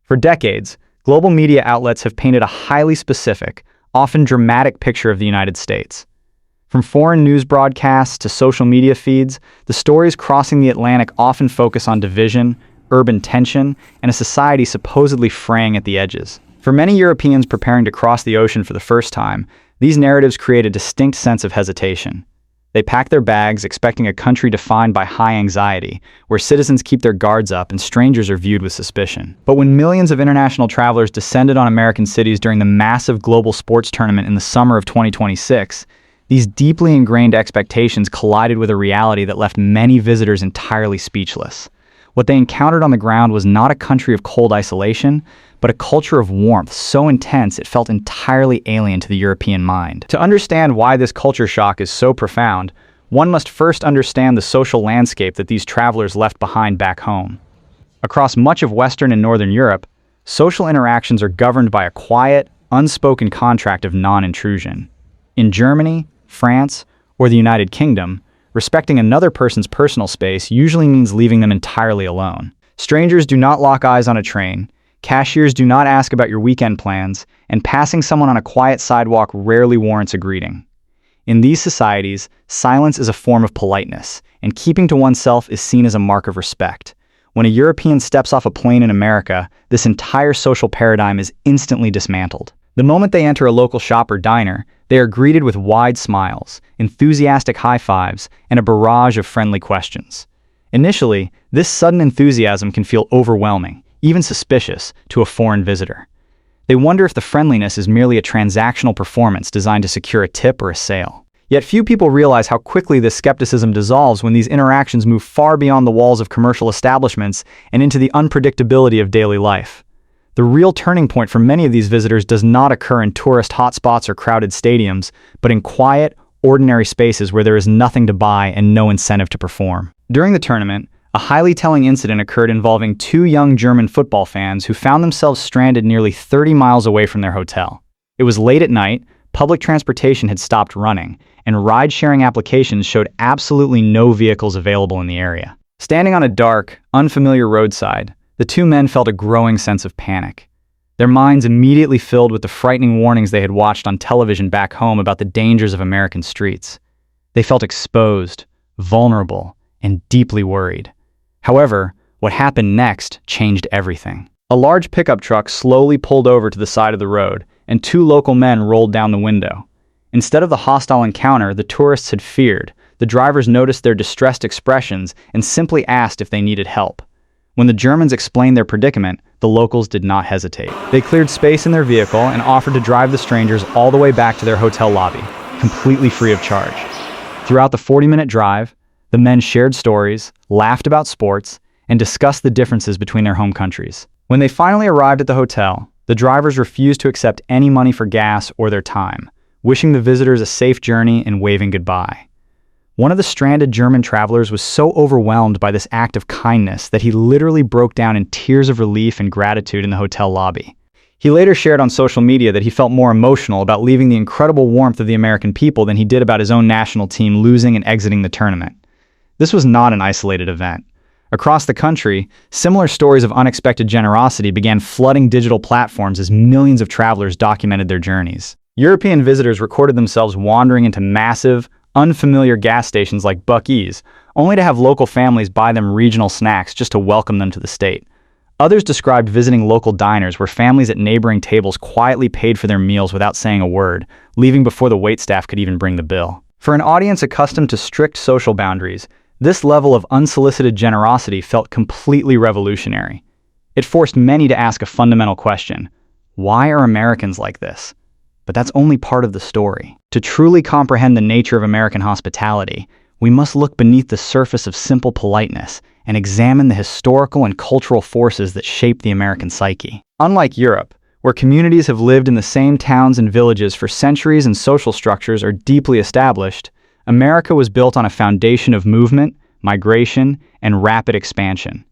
For decades, global media outlets have painted a highly specific, often dramatic picture of the United States. From foreign news broadcasts to social media feeds, the stories crossing the Atlantic often focus on division, urban tension, and a society supposedly fraying at the edges. For many Europeans preparing to cross the ocean for the first time, these narratives create a distinct sense of hesitation. They pack their bags expecting a country defined by high anxiety, where citizens keep their guards up and strangers are viewed with suspicion. But when millions of international travelers descended on American cities during the massive global sports tournament in the summer of 2026, these deeply ingrained expectations collided with a reality that left many visitors entirely speechless. What they encountered on the ground was not a country of cold isolation, but a culture of warmth so intense it felt entirely alien to the European mind. To understand why this culture shock is so profound, one must first understand the social landscape that these travelers left behind back home. Across much of Western and Northern Europe, social interactions are governed by a quiet, unspoken contract of non-intrusion. In Germany, France, or the United Kingdom, respecting another person's personal space usually means leaving them entirely alone. Strangers do not lock eyes on a train, cashiers do not ask about your weekend plans, and passing someone on a quiet sidewalk rarely warrants a greeting. In these societies, silence is a form of politeness, and keeping to oneself is seen as a mark of respect. When a European steps off a plane in America, this entire social paradigm is instantly dismantled. The moment they enter a local shop or diner, they are greeted with wide smiles, enthusiastic high fives, and a barrage of friendly questions. Initially, this sudden enthusiasm can feel overwhelming, even suspicious, to a foreign visitor. They wonder if the friendliness is merely a transactional performance designed to secure a tip or a sale. Yet few people realize how quickly this skepticism dissolves when these interactions move far beyond the walls of commercial establishments and into the unpredictability of daily life. The real turning point for many of these visitors does not occur in tourist hotspots or crowded stadiums, but in quiet, ordinary spaces where there is nothing to buy and no incentive to perform. During the tournament, a highly telling incident occurred involving two young German football fans who found themselves stranded nearly 30 miles away from their hotel. It was late at night, public transportation had stopped running, and ride-sharing applications showed absolutely no vehicles available in the area. Standing on a dark, unfamiliar roadside, the two men felt a growing sense of panic. Their minds immediately filled with the frightening warnings they had watched on television back home about the dangers of American streets. They felt exposed, vulnerable, and deeply worried. However, what happened next changed everything. A large pickup truck slowly pulled over to the side of the road, and two local men rolled down the window. Instead of the hostile encounter the tourists had feared, the drivers noticed their distressed expressions and simply asked if they needed help. When the Germans explained their predicament, the locals did not hesitate. They cleared space in their vehicle and offered to drive the strangers all the way back to their hotel lobby, completely free of charge. Throughout the 40-minute drive, the men shared stories, laughed about sports, and discussed the differences between their home countries. When they finally arrived at the hotel, the drivers refused to accept any money for gas or their time, wishing the visitors a safe journey and waving goodbye. One of the stranded German travelers was so overwhelmed by this act of kindness that he literally broke down in tears of relief and gratitude in the hotel lobby. He later shared on social media that he felt more emotional about leaving the incredible warmth of the American people than he did about his own national team losing and exiting the tournament. This was not an isolated event. Across the country, similar stories of unexpected generosity began flooding digital platforms as millions of travelers documented their journeys. European visitors recorded themselves wandering into massive, unfamiliar gas stations like Buc-ee's, only to have local families buy them regional snacks just to welcome them to the state. Others described visiting local diners where families at neighboring tables quietly paid for their meals without saying a word, leaving before the waitstaff could even bring the bill. For an audience accustomed to strict social boundaries, this level of unsolicited generosity felt completely revolutionary. It forced many to ask a fundamental question: why are Americans like this? But that's only part of the story. To truly comprehend the nature of American hospitality, we must look beneath the surface of simple politeness and examine the historical and cultural forces that shape the American psyche. Unlike Europe, where communities have lived in the same towns and villages for centuries and social structures are deeply established, America was built on a foundation of movement, migration, and rapid expansion.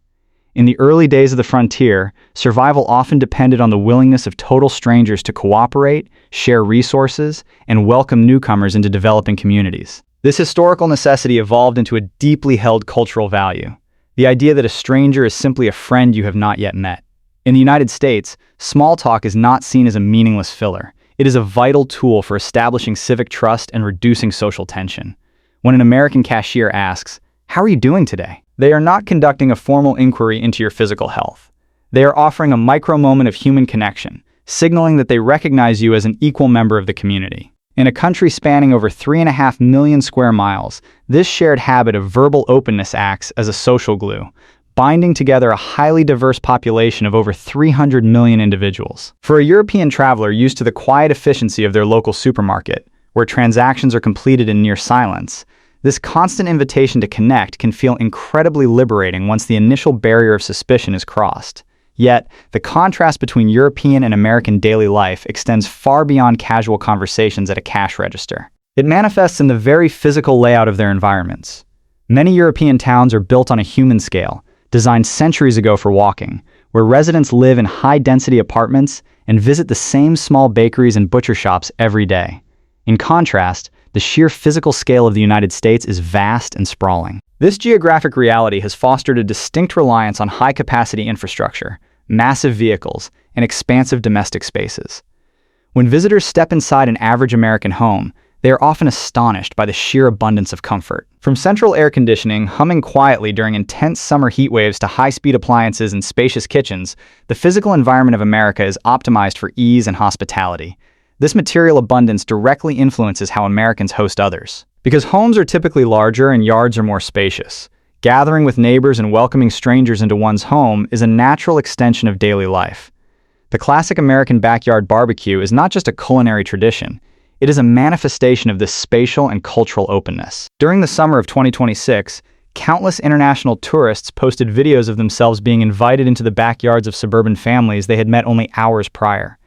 In the early days of the frontier, survival often depended on the willingness of total strangers to cooperate, share resources, and welcome newcomers into developing communities. This historical necessity evolved into a deeply held cultural value, the idea that a stranger is simply a friend you have not yet met. In the United States, small talk is not seen as a meaningless filler. It is a vital tool for establishing civic trust and reducing social tension. When an American cashier asks, "How are you doing today?" they are not conducting a formal inquiry into your physical health. They are offering a micro moment of human connection, signaling that they recognize you as an equal member of the community. In a country spanning over 3.5 million square miles, this shared habit of verbal openness acts as a social glue, binding together a highly diverse population of over 300 million individuals. For a European traveler used to the quiet efficiency of their local supermarket, where transactions are completed in near silence, this constant invitation to connect can feel incredibly liberating once the initial barrier of suspicion is crossed. Yet, the contrast between European and American daily life extends far beyond casual conversations at a cash register. It manifests in the very physical layout of their environments. Many European towns are built on a human scale, designed centuries ago for walking, where residents live in high-density apartments and visit the same small bakeries and butcher shops every day. In contrast, the sheer physical scale of the United States is vast and sprawling. This geographic reality has fostered a distinct reliance on high-capacity infrastructure, massive vehicles, and expansive domestic spaces. When visitors step inside an average American home, they are often astonished by the sheer abundance of comfort. From central air conditioning humming quietly during intense summer heat waves to high-speed appliances and spacious kitchens, the physical environment of America is optimized for ease and hospitality. This material abundance directly influences how Americans host others. Because homes are typically larger and yards are more spacious, gathering with neighbors and welcoming strangers into one's home is a natural extension of daily life. The classic American backyard barbecue is not just a culinary tradition. It is a manifestation of this spatial and cultural openness. During the summer of 2026, countless international tourists posted videos of themselves being invited into the backyards of suburban families they had met only hours prior.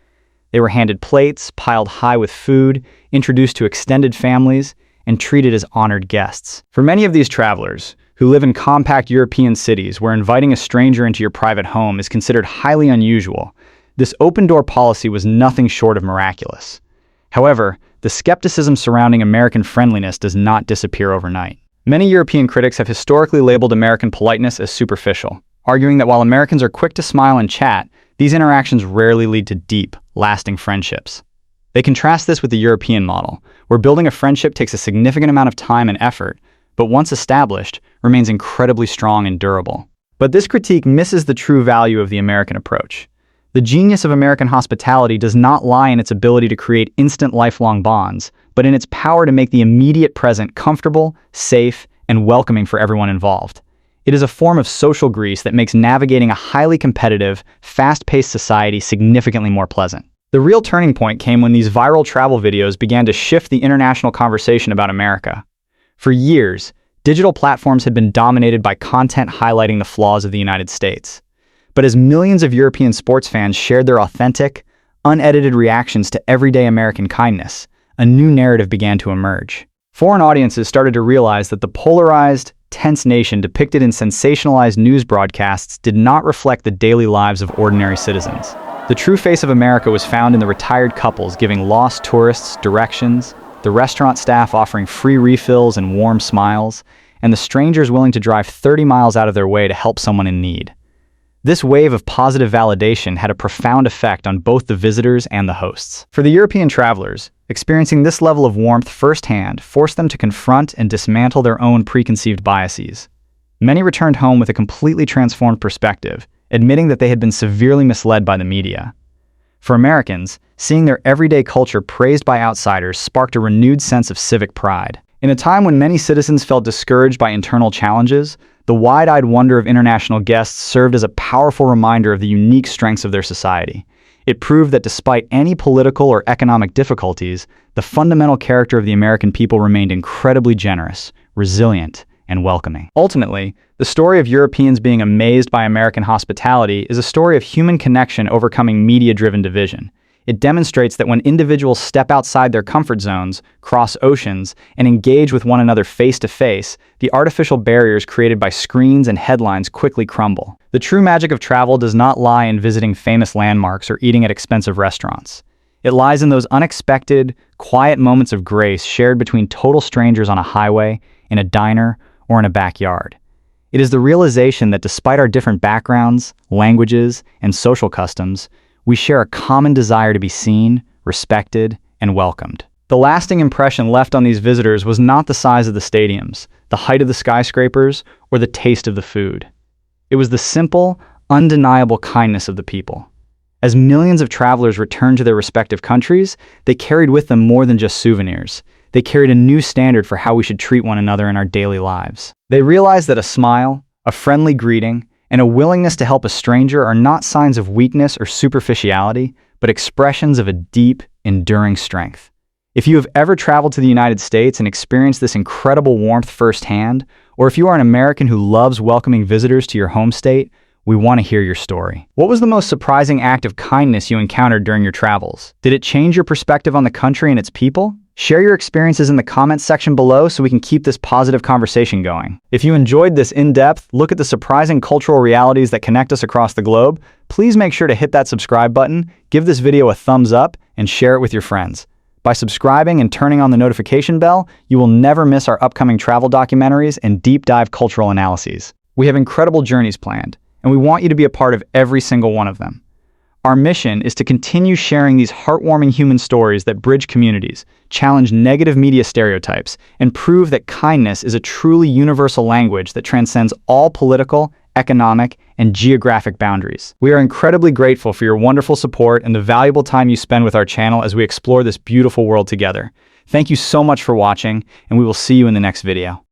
They were handed plates, piled high with food, introduced to extended families, and treated as honored guests. For many of these travelers, who live in compact European cities where inviting a stranger into your private home is considered highly unusual, this open-door policy was nothing short of miraculous. However, the skepticism surrounding American friendliness does not disappear overnight. Many European critics have historically labeled American politeness as superficial, arguing that while Americans are quick to smile and chat, these interactions rarely lead to deep, lasting friendships. They contrast this with the European model, where building a friendship takes a significant amount of time and effort, but once established, remains incredibly strong and durable. But this critique misses the true value of the American approach. The genius of American hospitality does not lie in its ability to create instant lifelong bonds, but in its power to make the immediate present comfortable, safe, and welcoming for everyone involved. It is a form of social grease that makes navigating a highly competitive, fast-paced society significantly more pleasant. The real turning point came when these viral travel videos began to shift the international conversation about America. For years, digital platforms had been dominated by content highlighting the flaws of the United States. But as millions of European sports fans shared their authentic, unedited reactions to everyday American kindness, a new narrative began to emerge. Foreign audiences started to realize that the polarized, tense nation depicted in sensationalized news broadcasts did not reflect the daily lives of ordinary citizens. The true face of America was found in the retired couples giving lost tourists directions, the restaurant staff offering free refills and warm smiles, and the strangers willing to drive 30 miles out of their way to help someone in need. This wave of positive validation had a profound effect on both the visitors and the hosts. For the European travelers, experiencing this level of warmth firsthand forced them to confront and dismantle their own preconceived biases. Many returned home with a completely transformed perspective, admitting that they had been severely misled by the media. For Americans, seeing their everyday culture praised by outsiders sparked a renewed sense of civic pride. In a time when many citizens felt discouraged by internal challenges, the wide-eyed wonder of international guests served as a powerful reminder of the unique strengths of their society. It proved that despite any political or economic difficulties, the fundamental character of the American people remained incredibly generous, resilient, and welcoming. Ultimately, the story of Europeans being amazed by American hospitality is a story of human connection overcoming media-driven division. It demonstrates that when individuals step outside their comfort zones, cross oceans, and engage with one another face-to-face, the artificial barriers created by screens and headlines quickly crumble. The true magic of travel does not lie in visiting famous landmarks or eating at expensive restaurants. It lies in those unexpected, quiet moments of grace shared between total strangers on a highway, in a diner, or in a backyard. It is the realization that despite our different backgrounds, languages, and social customs, we share a common desire to be seen, respected, and welcomed. The lasting impression left on these visitors was not the size of the stadiums, the height of the skyscrapers, or the taste of the food. It was the simple, undeniable kindness of the people. As millions of travelers returned to their respective countries, they carried with them more than just souvenirs. They carried a new standard for how we should treat one another in our daily lives. They realized that a smile, a friendly greeting, and a willingness to help a stranger are not signs of weakness or superficiality, but expressions of a deep, enduring strength. If you have ever traveled to the United States and experienced this incredible warmth firsthand, or if you are an American who loves welcoming visitors to your home state, we want to hear your story. What was the most surprising act of kindness you encountered during your travels? Did it change your perspective on the country and its people? Share your experiences in the comments section below so we can keep this positive conversation going. If you enjoyed this in-depth look at the surprising cultural realities that connect us across the globe, please make sure to hit that subscribe button, give this video a thumbs up, and share it with your friends. By subscribing and turning on the notification bell, you will never miss our upcoming travel documentaries and deep dive cultural analyses. We have incredible journeys planned, and we want you to be a part of every single one of them. Our mission is to continue sharing these heartwarming human stories that bridge communities, challenge negative media stereotypes, and prove that kindness is a truly universal language that transcends all political, economic, and geographic boundaries. We are incredibly grateful for your wonderful support and the valuable time you spend with our channel as we explore this beautiful world together. Thank you so much for watching, and we will see you in the next video.